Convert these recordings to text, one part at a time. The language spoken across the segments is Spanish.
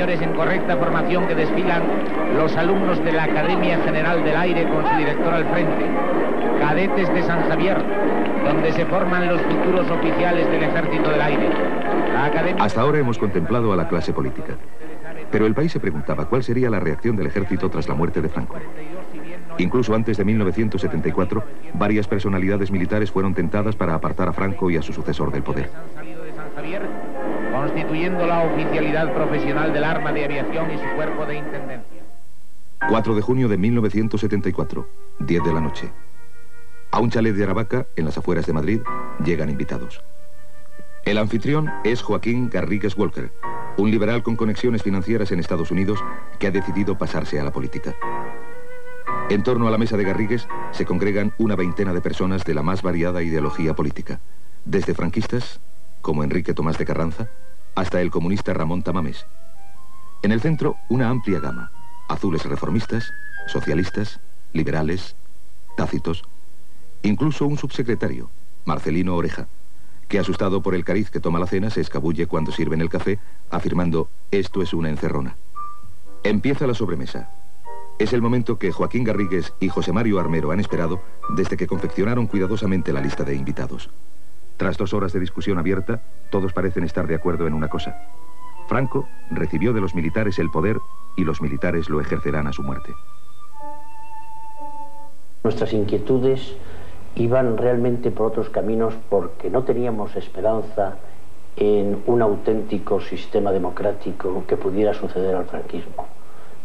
señores, en correcta formación que desfilan los alumnos de la Academia General del Aire con su director al frente. Cadetes de San Javier, donde se forman los futuros oficiales del Ejército del Aire. Hasta ahora hemos contemplado a la clase política. Pero el país se preguntaba cuál sería la reacción del ejército tras la muerte de Franco. Incluso antes de 1974, varias personalidades militares fueron tentadas para apartar a Franco y a su sucesor del poder. Constituyendo la oficialidad profesional del arma de aviación y su cuerpo de intendencia. 4 de junio de 1974, 10 de la noche. A un chalet de Aravaca, en las afueras de Madrid, llegan invitados. El anfitrión es Joaquín Garrigues Walker, un liberal con conexiones financieras en Estados Unidos que ha decidido pasarse a la política. En torno a la mesa de Garrigues se congregan una veintena de personas de la más variada ideología política, desde franquistas, como Enrique Tomás de Carranza, hasta el comunista Ramón Tamames. En el centro, una amplia gama: azules reformistas, socialistas, liberales, tácitos, incluso un subsecretario, Marcelino Oreja, que asustado por el cariz que toma la cena se escabulle cuando sirven el café, afirmando: esto es una encerrona. Empieza la sobremesa. Es el momento que Joaquín Garrigues y José Mario Armero han esperado desde que confeccionaron cuidadosamente la lista de invitados. Tras 2 horas de discusión abierta, todos parecen estar de acuerdo en una cosa: Franco recibió de los militares el poder y los militares lo ejercerán a su muerte. Nuestras inquietudes iban realmente por otros caminos porque no teníamos esperanza en un auténtico sistema democrático que pudiera suceder al franquismo.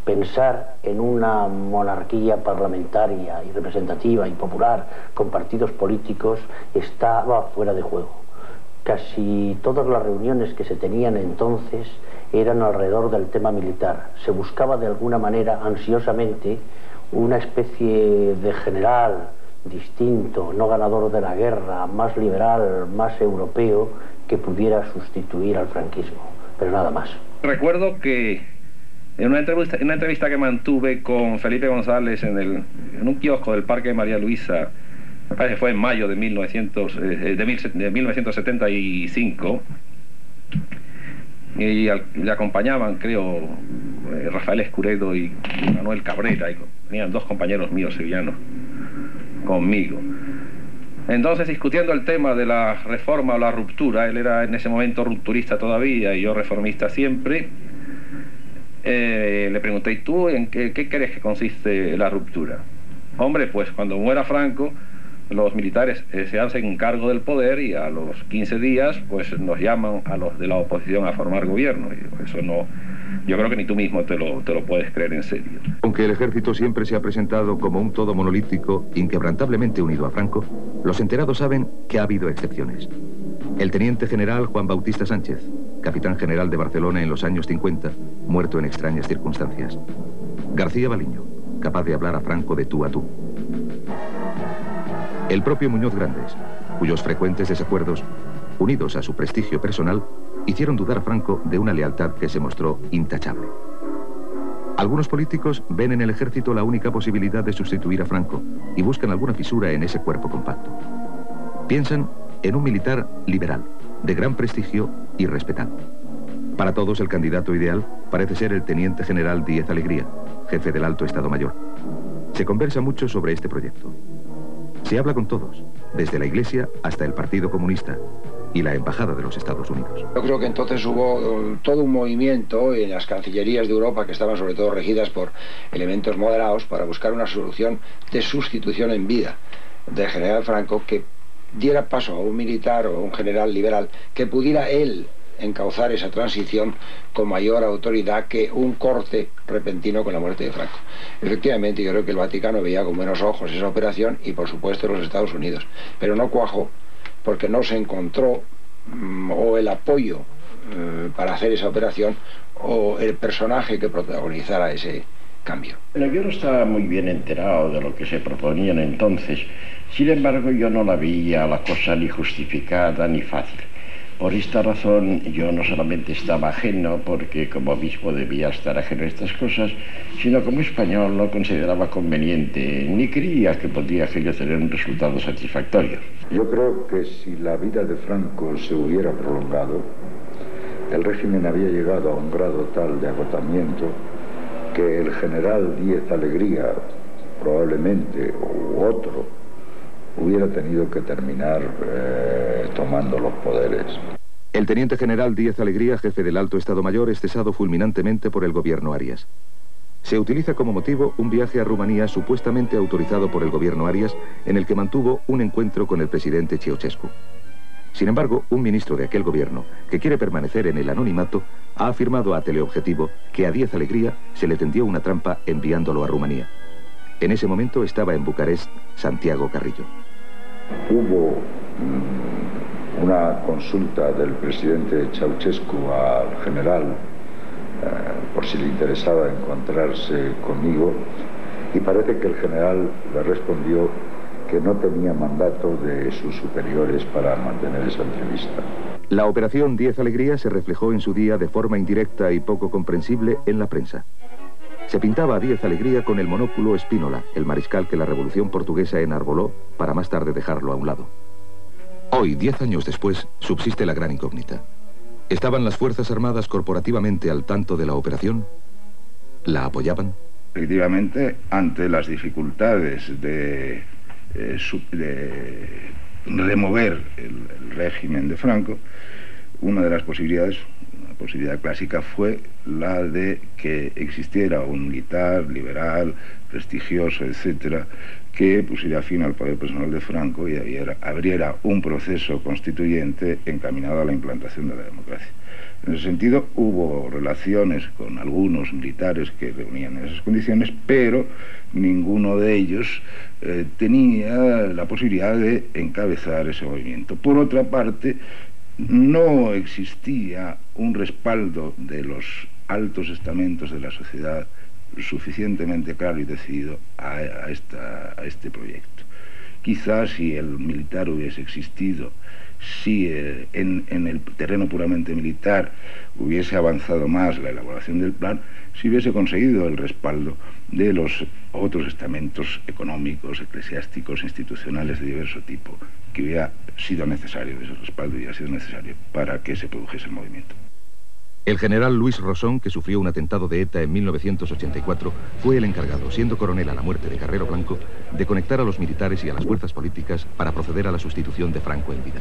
Pensar en una monarquía parlamentaria y representativa y popular con partidos políticos estaba fuera de juego. Casi todas las reuniones que se tenían entonces eran alrededor del tema militar. Se buscaba de alguna manera ansiosamente una especie de general distinto, no ganador de la guerra, más liberal, más europeo, que pudiera sustituir al franquismo, pero nada más. Recuerdo que en una entrevista que mantuve con Felipe González en un kiosco del Parque de María Luisa, me parece que fue en mayo de 1975, y le acompañaban, creo, Rafael Escuredo y Manuel Cabrera, y tenían 2 compañeros míos sevillanos conmigo. Entonces, discutiendo el tema de la reforma o la ruptura, él era en ese momento rupturista todavía y yo reformista siempre, le pregunté: ¿y tú en qué crees que consiste la ruptura? Hombre, pues cuando muera Franco, los militares se hacen cargo del poder y a los 15 días pues nos llaman a los de la oposición a formar gobierno. Y eso no, yo creo que ni tú mismo te lo puedes creer en serio. Aunque el ejército siempre se ha presentado como un todo monolítico, inquebrantablemente unido a Franco, los enterados saben que ha habido excepciones. El teniente general Juan Bautista Sánchez, capitán general de Barcelona en los años 50, muerto en extrañas circunstancias. García Baliño, capaz de hablar a Franco de tú a tú. El propio Muñoz Grandes, cuyos frecuentes desacuerdos, unidos a su prestigio personal, hicieron dudar a Franco de una lealtad que se mostró intachable. Algunos políticos ven en el ejército la única posibilidad de sustituir a Franco y buscan alguna fisura en ese cuerpo compacto. Piensan en un militar liberal, de gran prestigio y respetado. Para todos el candidato ideal parece ser el teniente general Díez Alegría, jefe del Alto Estado Mayor. Se conversa mucho sobre este proyecto. Se habla con todos, desde la Iglesia hasta el Partido Comunista y la Embajada de los Estados Unidos. Yo creo que entonces hubo todo un movimiento en las cancillerías de Europa que estaban sobre todo regidas por elementos moderados para buscar una solución de sustitución en vida del general Franco que diera paso a un militar o a un general liberal que pudiera él encauzar esa transición con mayor autoridad que un corte repentino con la muerte de Franco. Efectivamente, yo creo que el Vaticano veía con buenos ojos esa operación y por supuesto los Estados Unidos, pero no cuajó porque no se encontró o el apoyo para hacer esa operación o el personaje que protagonizara ese cambio. Bueno, yo no estaba muy bien enterado de lo que se proponían entonces. Sin embargo, yo no la veía la cosa ni justificada ni fácil. Por esta razón, yo no solamente estaba ajeno, porque como obispo debía estar ajeno a estas cosas, sino como español no consideraba conveniente, ni creía que podría aquello tener un resultado satisfactorio. Yo creo que si la vida de Franco se hubiera prolongado, el régimen había llegado a un grado tal de agotamiento que el general Díez Alegría, probablemente, u otro, hubiera tenido que terminar tomando los poderes. El teniente general Díez Alegría, jefe del Alto Estado Mayor, es cesado fulminantemente por el gobierno Arias. Se utiliza como motivo un viaje a Rumanía supuestamente autorizado por el gobierno Arias, en el que mantuvo un encuentro con el presidente Ceausescu. Sin embargo, un ministro de aquel gobierno, que quiere permanecer en el anonimato, ha afirmado a Teleobjetivo que a Díez Alegría se le tendió una trampa enviándolo a Rumanía. En ese momento estaba en Bucarest Santiago Carrillo. Hubo una consulta del presidente Ceausescu al general por si le interesaba encontrarse conmigo, y parece que el general le respondió que no tenía mandato de sus superiores para mantener esa entrevista. La operación Díez Alegría se reflejó en su día de forma indirecta y poco comprensible en la prensa. Se pintaba a Díez Alegría con el monóculo Spínola, el mariscal que la Revolución Portuguesa enarboló para más tarde dejarlo a un lado. Hoy, 10 años después, subsiste la gran incógnita. ¿Estaban las Fuerzas Armadas corporativamente al tanto de la operación? ¿La apoyaban? Efectivamente, ante las dificultades de remover el régimen de Franco, una de las posibilidades, una posibilidad clásica, fue la de que existiera un militar liberal, prestigioso, etcétera, que pusiera fin al poder personal de Franco y abriera un proceso constituyente encaminado a la implantación de la democracia. En ese sentido, hubo relaciones con algunos militares que reunían esas condiciones, pero ninguno de ellos tenía la posibilidad de encabezar ese movimiento. Por otra parte, no existía un respaldo de los altos estamentos de la sociedad suficientemente claro y decidido a este proyecto. Quizás si el militar hubiese existido, si en el terreno puramente militar hubiese avanzado más la elaboración del plan, si hubiese conseguido el respaldo de los otros estamentos económicos, eclesiásticos, institucionales de diverso tipo, que hubiera sido necesario, ese respaldo hubiera sido necesario para que se produjese el movimiento. El general Luis Rosón, que sufrió un atentado de ETA en 1984, fue el encargado, siendo coronel a la muerte de Carrero Blanco, de conectar a los militares y a las fuerzas políticas para proceder a la sustitución de Franco en vida.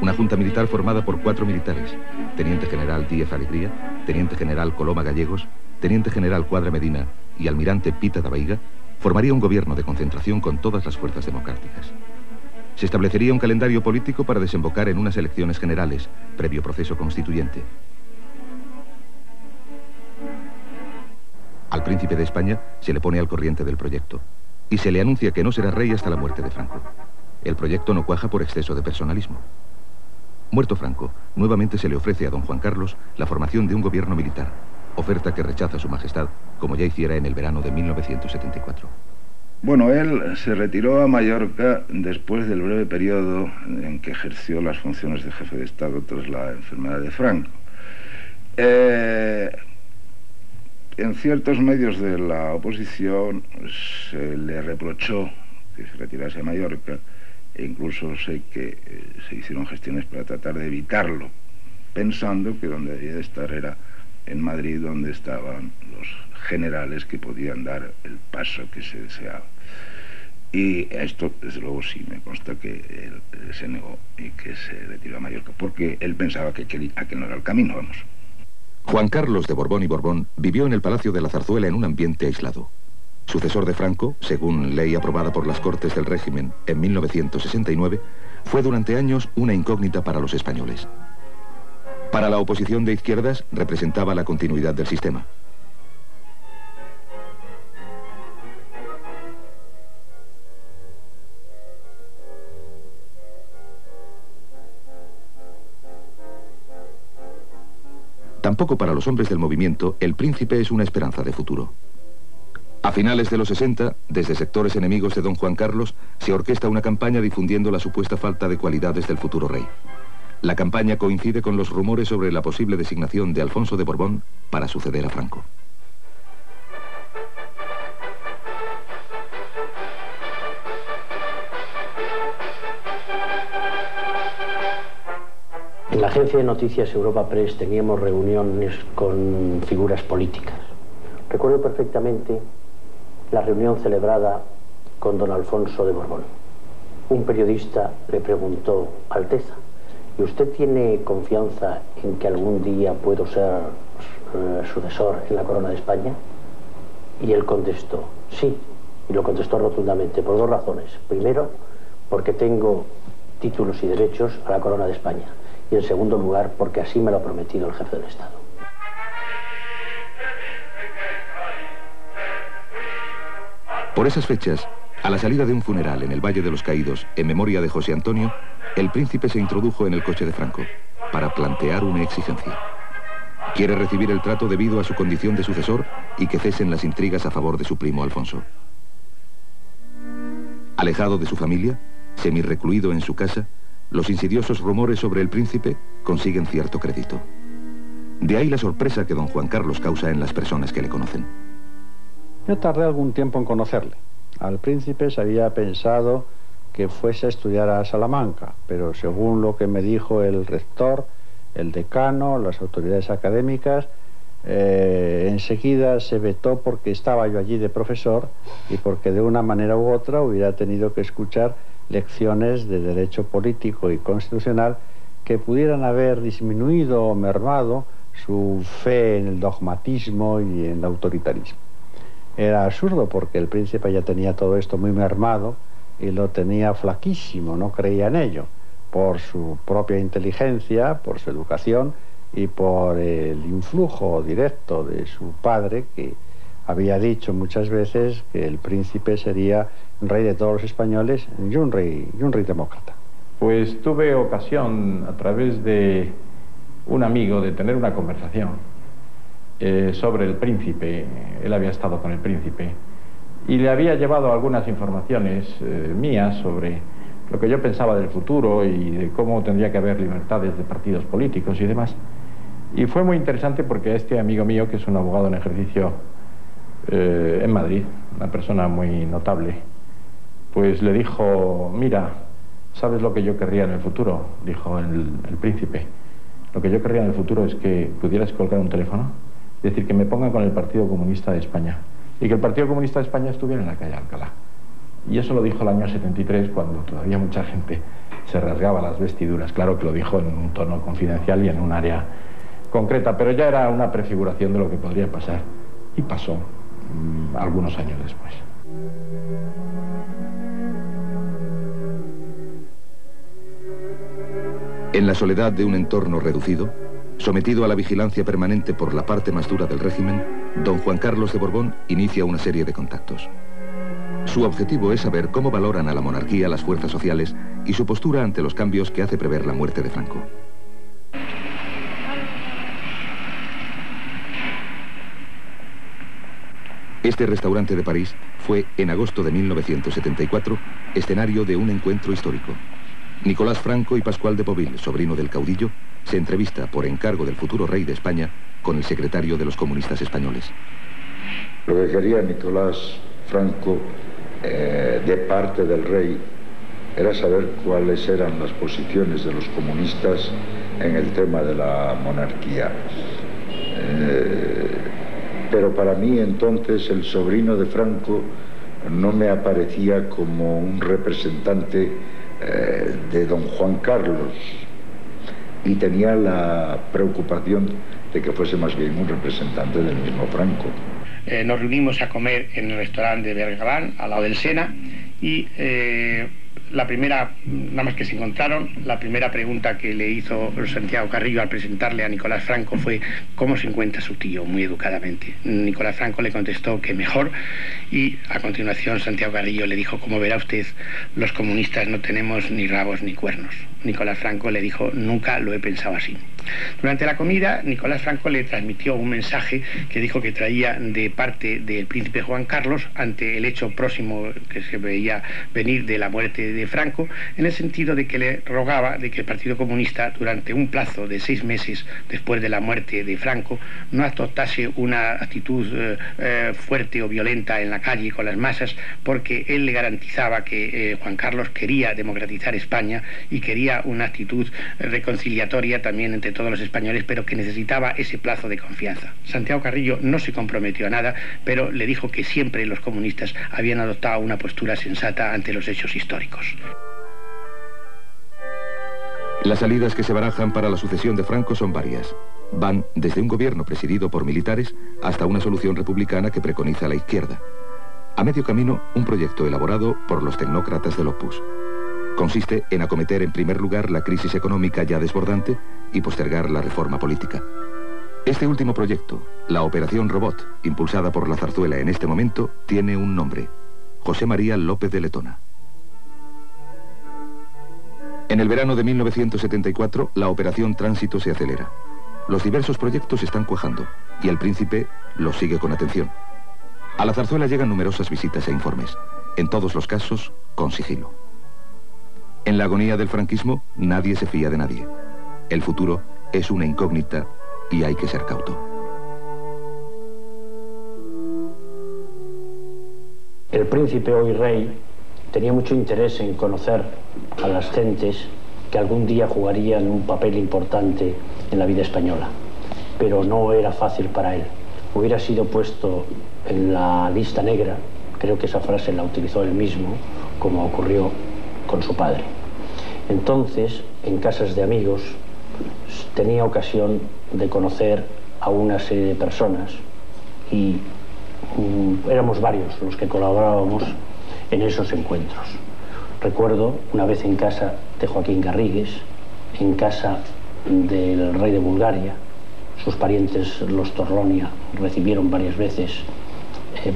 Una junta militar formada por 4 militares: teniente general Díez Alegría, teniente general Coloma Gallegos, teniente general Cuadra Medina y almirante Pita da Veiga, formaría un gobierno de concentración con todas las fuerzas democráticas. Se establecería un calendario político para desembocar en unas elecciones generales, previo proceso constituyente. Al príncipe de España se le pone al corriente del proyecto y se le anuncia que no será rey hasta la muerte de Franco. El proyecto no cuaja por exceso de personalismo. Muerto Franco, nuevamente se le ofrece a don Juan Carlos la formación de un gobierno militar, oferta que rechaza su majestad, como ya hiciera en el verano de 1974. Bueno, él se retiró a Mallorca después del breve periodo en que ejerció las funciones de jefe de Estado tras la enfermedad de Franco. En ciertos medios de la oposición se le reprochó que se retirase a Mallorca, e incluso sé que se hicieron gestiones para tratar de evitarlo, pensando que donde debía de estar era en Madrid, donde estaban los generales que podían dar el paso que se deseaba. Y esto, desde luego, sí me consta que él se negó y que se retiró a Mallorca, porque él pensaba que aquel no era el camino, vamos. Juan Carlos de Borbón y Borbón vivió en el Palacio de la Zarzuela en un ambiente aislado. Sucesor de Franco, según ley aprobada por las Cortes del régimen en 1969, fue durante años una incógnita para los españoles. Para la oposición de izquierdas representaba la continuidad del sistema. Tampoco para los hombres del movimiento, el príncipe es una esperanza de futuro. A finales de los 60, desde sectores enemigos de don Juan Carlos, se orquesta una campaña difundiendo la supuesta falta de cualidades del futuro rey. La campaña coincide con los rumores sobre la posible designación de Alfonso de Borbón para suceder a Franco. la agencia de noticias Europa Press teníamos reuniones con figuras políticas. Recuerdo perfectamente la reunión celebrada con don Alfonso de Borbón. Un periodista le preguntó: Alteza, ¿y usted tiene confianza en que algún día puedo ser sucesor en la corona de España? Y él contestó: sí, y lo contestó rotundamente, por dos razones. Primero, porque tengo títulos y derechos a la corona de España, y en segundo lugar, porque así me lo ha prometido el jefe del Estado. Por esas fechas, a la salida de un funeral en el Valle de los Caídos, en memoria de José Antonio, el príncipe se introdujo en el coche de Franco para plantear una exigencia. Quiere recibir el trato debido a su condición de sucesor y que cesen las intrigas a favor de su primo Alfonso. Alejado de su familia, semirrecluido en su casa, los insidiosos rumores sobre el príncipe consiguen cierto crédito. De ahí la sorpresa que don Juan Carlos causa en las personas que le conocen. Yo tardé algún tiempo en conocerle. Al príncipe se había pensado que fuese a estudiar a Salamanca, pero según lo que me dijo el rector, el decano, las autoridades académicas, enseguida se vetó porque estaba yo allí de profesor y porque de una manera u otra hubiera tenido que escuchar lecciones de derecho político y constitucional que pudieran haber disminuido o mermado su fe en el dogmatismo y en el autoritarismo. Era absurdo porque el príncipe ya tenía todo esto muy mermado y lo tenía flaquísimo, no creía en ello, por su propia inteligencia, por su educación y por el influjo directo de su padre, que había dicho muchas veces que el príncipe sería rey de todos los españoles y un rey demócrata. Pues tuve ocasión, a través de un amigo, de tener una conversación sobre el príncipe. Él había estado con el príncipe y le había llevado algunas informaciones mías sobre lo que yo pensaba del futuro y de cómo tendría que haber libertades de partidos políticos y demás. Y fue muy interesante porque este amigo mío, que es un abogado en ejercicio en Madrid, una persona muy notable, pues le dijo: mira, ¿sabes lo que yo querría en el futuro? Dijo el príncipe. Lo que yo querría en el futuro es que pudieras colgar un teléfono, es decir, que me pongan con el Partido Comunista de España y que el Partido Comunista de España estuviera en la calle Alcalá. Y eso lo dijo el año 73, cuando todavía mucha gente se rasgaba las vestiduras. Claro que lo dijo en un tono confidencial y en un área concreta, pero ya era una prefiguración de lo que podría pasar. Y pasó algunos años después. En la soledad de un entorno reducido, sometido a la vigilancia permanente por la parte más dura del régimen, don Juan Carlos de Borbón inicia una serie de contactos. Su objetivo es saber cómo valoran a la monarquía las fuerzas sociales y su postura ante los cambios que hace prever la muerte de Franco. Este restaurante de París fue, en agosto de 1974, escenario de un encuentro histórico. Nicolás Franco y Pascual de Boville, sobrino del caudillo, se entrevista por encargo del futuro rey de España con el secretario de los comunistas españoles. Lo que quería Nicolás Franco de parte del rey era saber cuáles eran las posiciones de los comunistas en el tema de la monarquía. Pero para mí entonces el sobrino de Franco no me aparecía como un representante de don Juan Carlos y tenía la preocupación de que fuese más bien un representante del mismo Franco. Nos reunimos a comer en el restaurante de Bergalán, al lado del Sena, y la primera, nada más que se encontraron, la primera pregunta que le hizo Santiago Carrillo al presentarle a Nicolás Franco fue: ¿cómo se encuentra su tío? Muy educadamente. Nicolás Franco le contestó que mejor, y a continuación Santiago Carrillo le dijo: como verá usted, los comunistas no tenemos ni rabos ni cuernos. Nicolás Franco le dijo: nunca lo he pensado así. Durante la comida, Nicolás Franco le transmitió un mensaje que dijo que traía de parte del príncipe Juan Carlos ante el hecho próximo que se veía venir de la muerte de Franco, en el sentido de que le rogaba de que el Partido Comunista, durante un plazo de 6 meses después de la muerte de Franco, no adoptase una actitud fuerte o violenta en la calle con las masas, porque él le garantizaba que Juan Carlos quería democratizar España y quería una actitud reconciliatoria también entre todos los españoles, pero que necesitaba ese plazo de confianza. Santiago Carrillo no se comprometió a nada, pero le dijo que siempre los comunistas habían adoptado una postura sensata ante los hechos históricos. Las salidas que se barajan para la sucesión de Franco son varias. Van desde un gobierno presidido por militares hasta una solución republicana que preconiza la izquierda. A medio camino, un proyecto elaborado por los tecnócratas del Opus. Consiste en acometer en primer lugar la crisis económica ya desbordante y postergar la reforma política. Este último proyecto, la Operación Robot, impulsada por la Zarzuela en este momento, tiene un nombre: José María López de Letona. En el verano de 1974, la Operación Tránsito se acelera. Los diversos proyectos están cuajando y el príncipe los sigue con atención. A la Zarzuela llegan numerosas visitas e informes, en todos los casos con sigilo. En la agonía del franquismo, nadie se fía de nadie. El futuro es una incógnita y hay que ser cauto. El príncipe, hoy rey, tenía mucho interés en conocer a las gentes que algún día jugarían un papel importante en la vida española, pero no era fácil para él. Hubiera sido puesto en la lista negra, creo que esa frase la utilizó él mismo, como ocurrió con su padre. Entonces, en casas de amigos, tenía ocasión de conocer a una serie de personas y éramos varios los que colaborábamos en esos encuentros. Recuerdo una vez en casa de Joaquín Garrigues, en casa del rey de Bulgaria. Sus parientes, los Torlonia, recibieron varias veces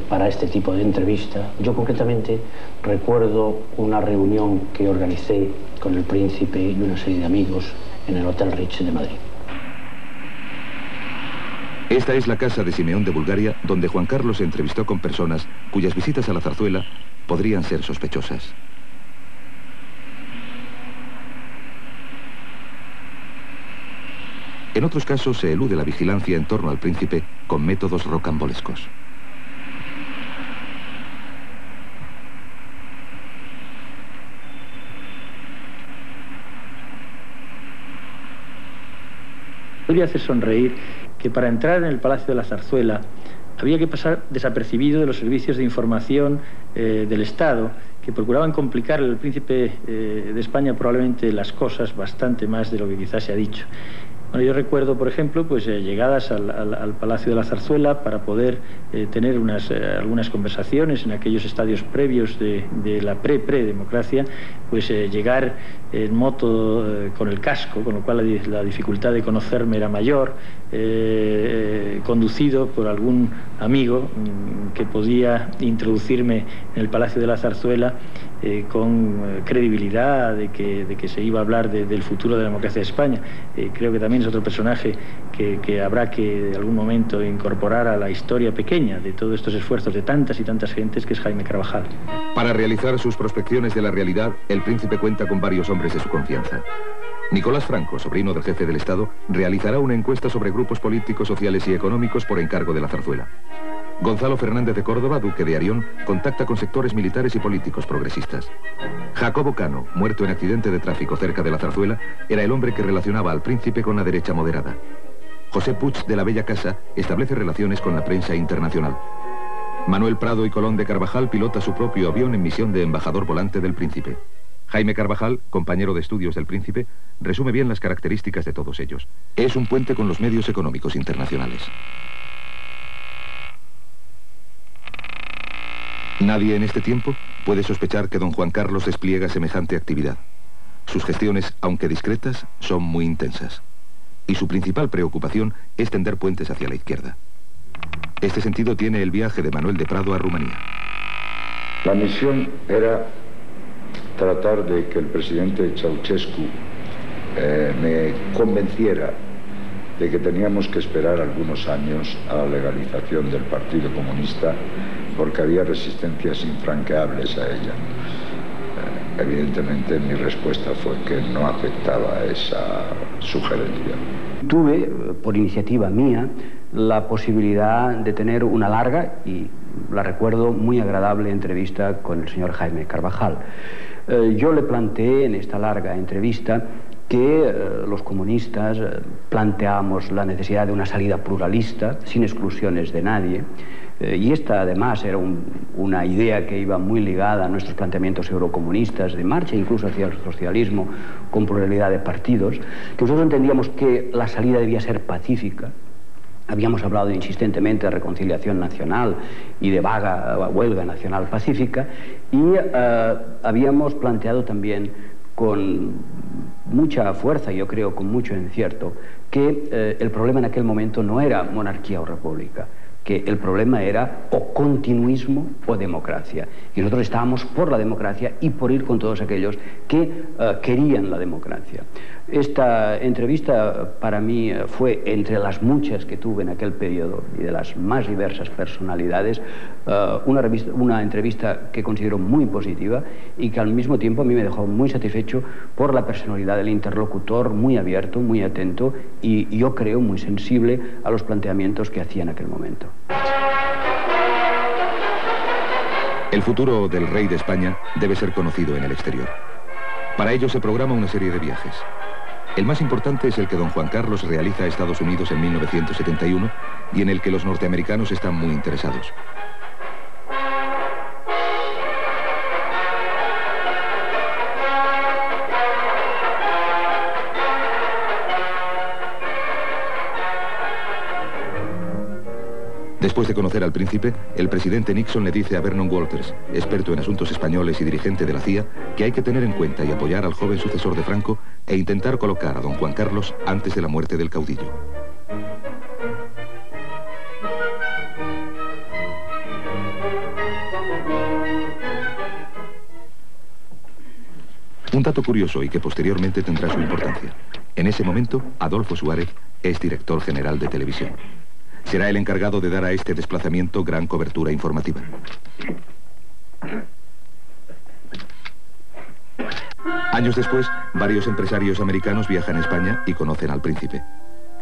para este tipo de entrevista. Yo concretamente recuerdo una reunión que organicé con el príncipe y una serie de amigos en el Hotel Rich de Madrid. Esta es la casa de Simeón de Bulgaria, donde Juan Carlos se entrevistó con personas cuyas visitas a la Zarzuela podrían ser sospechosas. En otros casos se elude la vigilancia en torno al príncipe con métodos rocambolescos. Podría hacer sonreír que para entrar en el Palacio de la Zarzuela había que pasar desapercibido de los servicios de información del Estado, que procuraban complicar al príncipe de España probablemente las cosas bastante más de lo que quizás se ha dicho. Bueno, yo recuerdo, por ejemplo, pues llegadas al Palacio de la Zarzuela para poder tener algunas conversaciones en aquellos estadios previos de la pre-democracia, pues llegar en moto con el casco, con lo cual la dificultad de conocerme era mayor, conducido por algún amigo que podía introducirme en el Palacio de la Zarzuela con credibilidad de que se iba a hablar del futuro de la democracia de España. Creo que también es otro personaje que habrá que de algún momento incorporar a la historia pequeña de todos estos esfuerzos de tantas y tantas gentes, que es Jaime Carvajal. Para realizar sus prospecciones de la realidad, el príncipe cuenta con varios hombres de su confianza. Nicolás Franco, sobrino del jefe del Estado, realizará una encuesta sobre grupos políticos, sociales y económicos por encargo de la Zarzuela. Gonzalo Fernández de Córdoba, duque de Arión, contacta con sectores militares y políticos progresistas. Jacobo Cano, muerto en accidente de tráfico cerca de la Zarzuela, era el hombre que relacionaba al príncipe con la derecha moderada. José Puig de la Bella Casa establece relaciones con la prensa internacional. Manuel Prado y Colón de Carvajal pilota su propio avión en misión de embajador volante del príncipe. Jaime Carvajal, compañero de estudios del príncipe, resume bien las características de todos ellos. Es un puente con los medios económicos internacionales. Nadie en este tiempo puede sospechar que don Juan Carlos despliega semejante actividad. Sus gestiones, aunque discretas, son muy intensas. Y su principal preocupación es tender puentes hacia la izquierda. Este sentido tiene el viaje de Manuel de Prado a Rumanía. La misión era tratar de que el presidente Ceausescu me convenciera de que teníamos que esperar algunos años a la legalización del Partido Comunista, porque había resistencias infranqueables a ella. Evidentemente mi respuesta fue que no aceptaba esa sugerencia. Tuve, por iniciativa mía, la posibilidad de tener una larga y, la recuerdo, muy agradable entrevista con el señor Jaime Carvajal. Yo le planteé en esta larga entrevista que los comunistas planteábamos la necesidad de una salida pluralista, sin exclusiones de nadie, y esta además era una idea que iba muy ligada a nuestros planteamientos eurocomunistas de marcha incluso hacia el socialismo con pluralidad de partidos, que nosotros entendíamos que la salida debía ser pacífica. Habíamos hablado insistentemente de reconciliación nacional y de huelga nacional pacífica, y habíamos planteado también con mucha fuerza, yo creo con mucho encierto, que el problema en aquel momento no era monarquía o república, que el problema era o continuismo o democracia. Y nosotros estábamos por la democracia y por ir con todos aquellos que querían la democracia. Esta entrevista para mí fue, entre las muchas que tuve en aquel periodo y de las más diversas personalidades, una entrevista que considero muy positiva y que al mismo tiempo a mí me dejó muy satisfecho por la personalidad del interlocutor, muy abierto, muy atento y yo creo muy sensible a los planteamientos que hacía en aquel momento. El futuro del rey de España debe ser conocido en el exterior. Para ello se programa una serie de viajes. El más importante es el que don Juan Carlos realiza a Estados Unidos en 1971 y en el que los norteamericanos están muy interesados. Después de conocer al príncipe, el presidente Nixon le dice a Vernon Walters, experto en asuntos españoles y dirigente de la CIA, que hay que tener en cuenta y apoyar al joven sucesor de Franco e intentar colocar a don Juan Carlos antes de la muerte del caudillo. Un dato curioso y que posteriormente tendrá su importancia. En ese momento, Adolfo Suárez es director general de televisión. Será el encargado de dar a este desplazamiento gran cobertura informativa. Años después, varios empresarios americanos viajan a España y conocen al príncipe.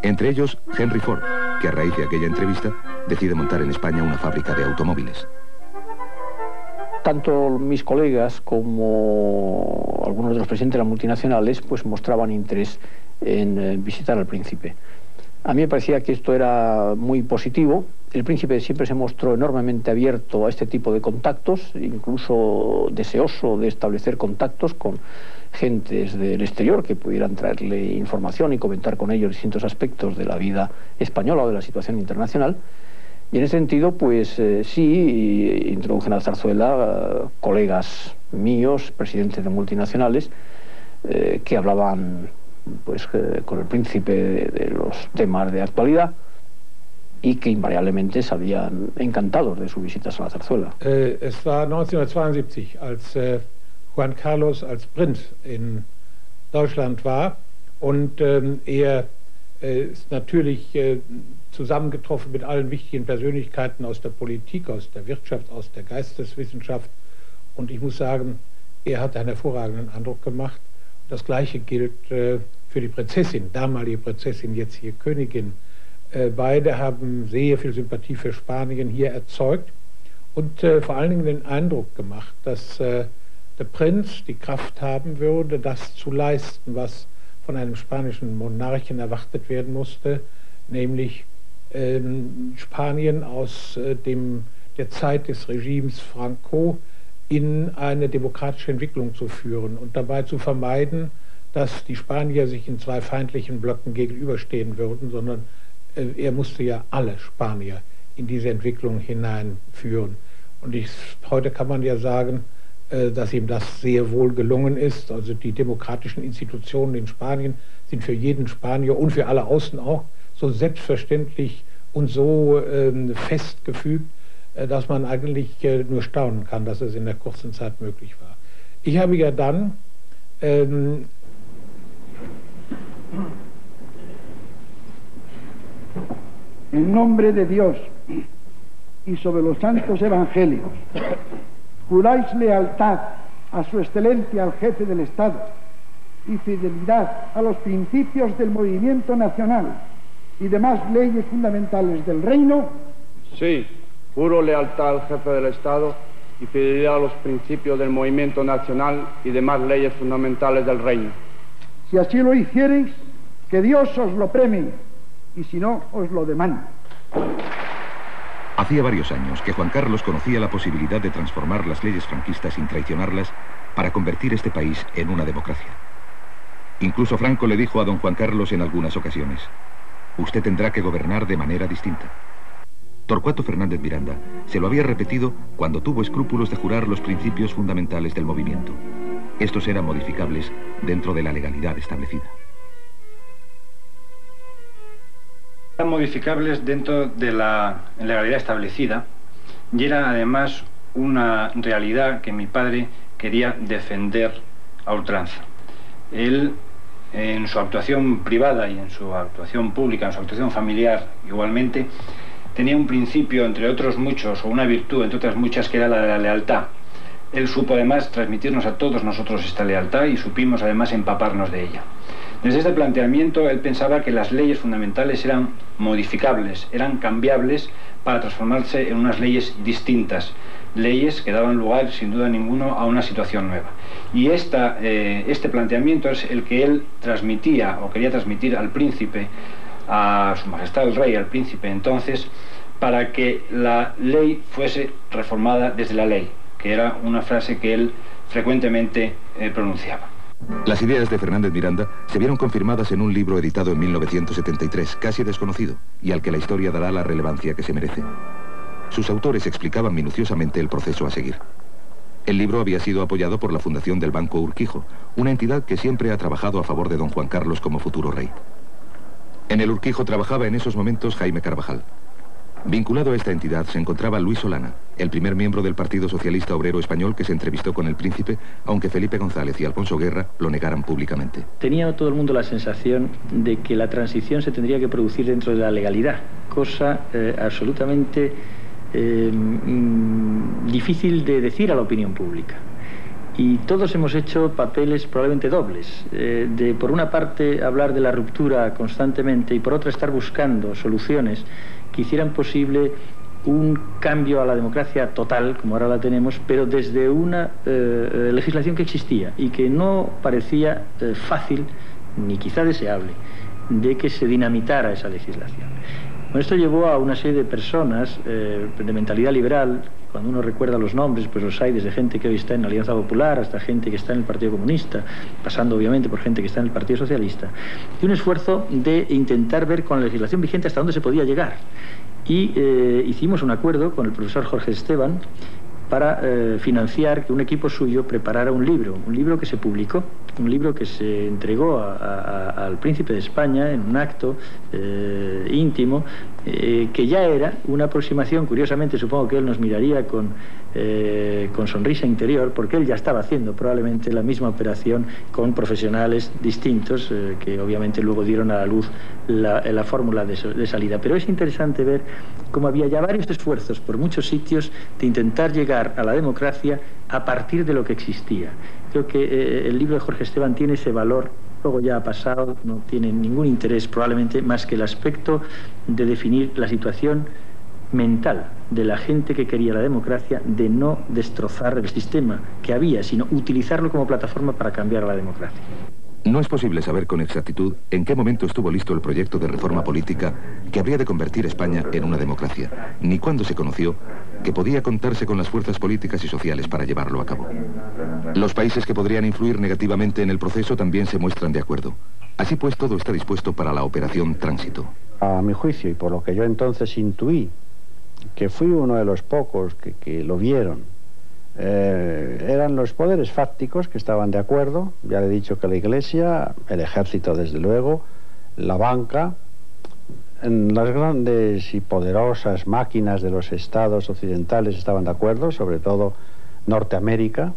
Entre ellos, Henry Ford, que a raíz de aquella entrevista decide montar en España una fábrica de automóviles. Tanto mis colegas como algunos de los presidentes de las multinacionales pues mostraban interés en visitar al príncipe. A mí me parecía que esto era muy positivo. El príncipe siempre se mostró enormemente abierto a este tipo de contactos, incluso deseoso de establecer contactos con gentes del exterior que pudieran traerle información y comentar con ellos distintos aspectos de la vida española o de la situación internacional. Y en ese sentido, pues sí, introdujen a Zarzuela colegas míos, presidentes de multinacionales, que hablaban pues con el príncipe de los temas de actualidad y que invariablemente salían encantados de su visita a la Zarzuela. Es war 1972, als Juan Carlos als Prinz in Deutschland war und ist natürlich zusammengetroffen mit allen wichtigen Persönlichkeiten aus der Politik, aus der Wirtschaft, aus der Geisteswissenschaft, und ich muss sagen, hat einen hervorragenden Eindruck gemacht. Das Gleiche gilt für die Prinzessin, damalige Prinzessin, jetzt hier Königin. Beide haben sehr viel Sympathie für Spanien hier erzeugt und vor allen Dingen den Eindruck gemacht, dass der Prinz die Kraft haben würde, das zu leisten, was von einem spanischen Monarchen erwartet werden musste, nämlich Spanien aus der Zeit des Regimes Franco in eine demokratische Entwicklung zu führen und dabei zu vermeiden, dass die Spanier sich in zwei feindlichen Blöcken gegenüberstehen würden, sondern er musste ja alle Spanier in diese Entwicklung hineinführen. Und heute kann man ja sagen, dass ihm das sehr wohl gelungen ist. Also die demokratischen Institutionen in Spanien sind für jeden Spanier und für alle außen auch so selbstverständlich und so festgefügt, dass man eigentlich nur staunen kann, dass es in der kurzen Zeit möglich war. Ich habe ja dann en nombre de Dios y sobre los santos evangelios, juráis lealtad, a su excelencia el jefe del Estado y fidelidad a los principios del movimiento nacional y demás leyes fundamentales del reino. Sí, juro lealtad al jefe del Estado y fidelidad a los principios del movimiento nacional y demás leyes fundamentales del reino. Si así lo hiciereis, que Dios os lo premie, y si no, os lo demande. Hacía varios años que Juan Carlos conocía la posibilidad de transformar las leyes franquistas sin traicionarlas para convertir este país en una democracia. Incluso Franco le dijo a don Juan Carlos en algunas ocasiones: usted tendrá que gobernar de manera distinta. Torcuato Fernández Miranda se lo había repetido cuando tuvo escrúpulos de jurar los principios fundamentales del movimiento. Estos eran modificables dentro de la legalidad establecida. Eran modificables dentro de la legalidad establecida y era además una realidad que mi padre quería defender a ultranza. Él, en su actuación privada y en su actuación pública, en su actuación familiar igualmente, tenía un principio, entre otros muchos, o una virtud, entre otras muchas, que era la de la lealtad. Él supo además transmitirnos a todos nosotros esta lealtad y supimos además empaparnos de ella. Desde este planteamiento él pensaba que las leyes fundamentales eran modificables, eran cambiables para transformarse en unas leyes distintas, leyes que daban lugar sin duda ninguno a una situación nueva. Y este planteamiento es el que él transmitía o quería transmitir al príncipe, a su majestad el rey, al príncipe entonces, para que la ley fuese reformada desde la ley, que era una frase que él frecuentemente pronunciaba. Las ideas de Fernández Miranda se vieron confirmadas en un libro editado en 1973, casi desconocido, y al que la historia dará la relevancia que se merece. Sus autores explicaban minuciosamente el proceso a seguir. El libro había sido apoyado por la fundación del Banco Urquijo, una entidad que siempre ha trabajado a favor de don Juan Carlos como futuro rey. En el Urquijo trabajaba en esos momentos Jaime Carvajal. Vinculado a esta entidad se encontraba Luis Solana, el primer miembro del Partido Socialista Obrero Español que se entrevistó con el príncipe, aunque Felipe González y Alfonso Guerra lo negaran públicamente. Tenía todo el mundo la sensación de que la transición se tendría que producir dentro de la legalidad, cosa absolutamente difícil de decir a la opinión pública. Y todos hemos hecho papeles probablemente dobles, de por una parte hablar de la ruptura constantemente y por otra estar buscando soluciones que hicieran posible un cambio a la democracia total, como ahora la tenemos, pero desde una legislación que existía y que no parecía fácil, ni quizá deseable, de que se dinamitara esa legislación. Bueno, esto llevó a una serie de personas de mentalidad liberal. Cuando uno recuerda los nombres, pues los hay desde gente que hoy está en la Alianza Popular hasta gente que está en el Partido Comunista, pasando obviamente por gente que está en el Partido Socialista, y un esfuerzo de intentar ver con la legislación vigente hasta dónde se podía llegar. Y hicimos un acuerdo con el profesor Jorge Esteban para financiar que un equipo suyo preparara un libro que se publicó, un libro que se entregó al príncipe de España en un acto íntimo, que ya era una aproximación, curiosamente supongo que él nos miraría con sonrisa interior, porque él ya estaba haciendo probablemente la misma operación con profesionales distintos, que obviamente luego dieron a la luz la fórmula de salida. Pero es interesante ver cómo había ya varios esfuerzos por muchos sitios de intentar llegar a la democracia a partir de lo que existía. Creo que el libro de Jorge Esteban tiene ese valor. Luego ya ha pasado, no tiene ningún interés probablemente más que el aspecto de definir la situación mental de la gente que quería la democracia, de no destrozar el sistema que había, sino utilizarlo como plataforma para cambiar a la democracia. No es posible saber con exactitud en qué momento estuvo listo el proyecto de reforma política que habría de convertir España en una democracia, ni cuándo se conoció que podía contarse con las fuerzas políticas y sociales para llevarlo a cabo. Los países que podrían influir negativamente en el proceso también se muestran de acuerdo. Así pues, todo está dispuesto para la operación Tránsito. A mi juicio, y por lo que yo entonces intuí, que fui uno de los pocos que lo vieron, eran los poderes fácticos que estaban de acuerdo. Ya le he dicho que la Iglesia, el ejército desde luego, la banca, en las grandes y poderosas máquinas de los estados occidentales estaban de acuerdo, sobre todo Norteamérica,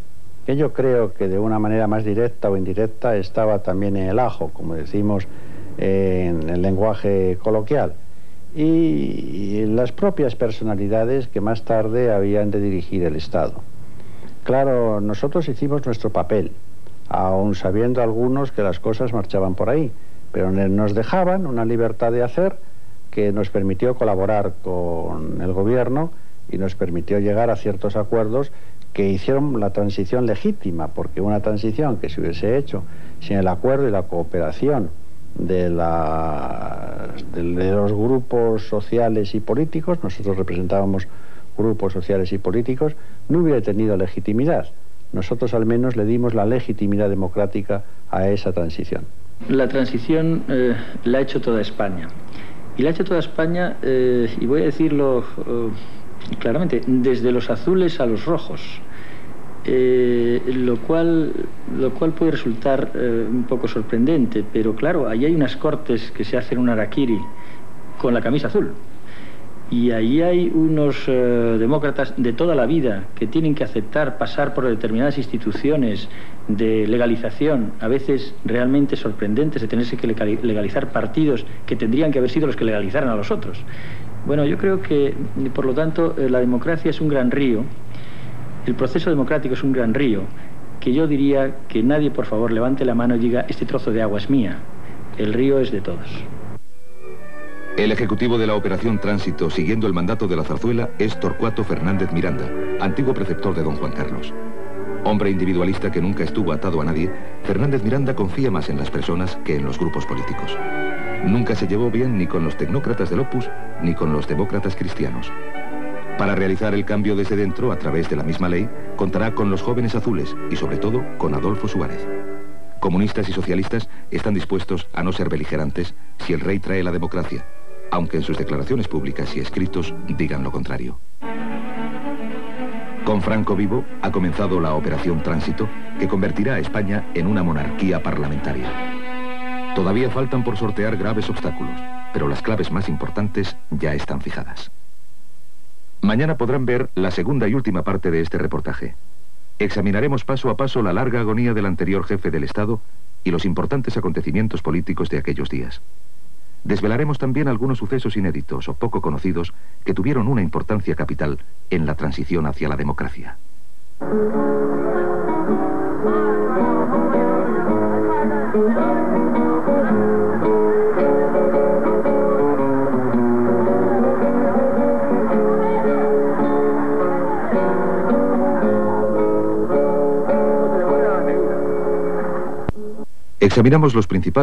que yo creo que de una manera más directa o indirecta estaba también en el ajo, como decimos en el lenguaje coloquial, y las propias personalidades que más tarde habían de dirigir el Estado. Claro, nosotros hicimos nuestro papel, aun sabiendo algunos que las cosas marchaban por ahí, pero nos dejaban una libertad de hacer que nos permitió colaborar con el gobierno y nos permitió llegar a ciertos acuerdos que hicieron la transición legítima, porque una transición que se hubiese hecho sin el acuerdo y la cooperación de los grupos sociales y políticos, nosotros representábamos grupos sociales y políticos, no hubiera tenido legitimidad. Nosotros al menos le dimos la legitimidad democrática a esa transición. La transición la ha hecho toda España. Y la ha hecho toda España, y voy a decirlo claramente, desde los azules a los rojos. Lo cual puede resultar un poco sorprendente, pero claro, ahí hay unas cortes que se hacen un harakiri con la camisa azul. Y ahí hay unos demócratas de toda la vida que tienen que aceptar pasar por determinadas instituciones de legalización, a veces realmente sorprendentes, de tenerse que legalizar partidos que tendrían que haber sido los que legalizaran a los otros. Bueno, yo creo que, por lo tanto, la democracia es un gran río, el proceso democrático es un gran río, que yo diría que nadie, por favor, levante la mano y diga, este trozo de agua es mía, el río es de todos. El ejecutivo de la Operación Tránsito, siguiendo el mandato de la Zarzuela, es Torcuato Fernández Miranda, antiguo preceptor de don Juan Carlos. Hombre individualista que nunca estuvo atado a nadie, Fernández Miranda confía más en las personas que en los grupos políticos. Nunca se llevó bien ni con los tecnócratas del Opus, ni con los demócratas cristianos. Para realizar el cambio desde dentro, a través de la misma ley, contará con los jóvenes azules y, sobre todo, con Adolfo Suárez. Comunistas y socialistas están dispuestos a no ser beligerantes si el rey trae la democracia, aunque en sus declaraciones públicas y escritos digan lo contrario. Con Franco vivo, ha comenzado la Operación Tránsito, que convertirá a España en una monarquía parlamentaria. Todavía faltan por sortear graves obstáculos, pero las claves más importantes ya están fijadas. Mañana podrán ver la segunda y última parte de este reportaje. Examinaremos paso a paso la larga agonía del anterior jefe del Estado y los importantes acontecimientos políticos de aquellos días. Desvelaremos también algunos sucesos inéditos o poco conocidos que tuvieron una importancia capital en la transición hacia la democracia. Examinamos los principales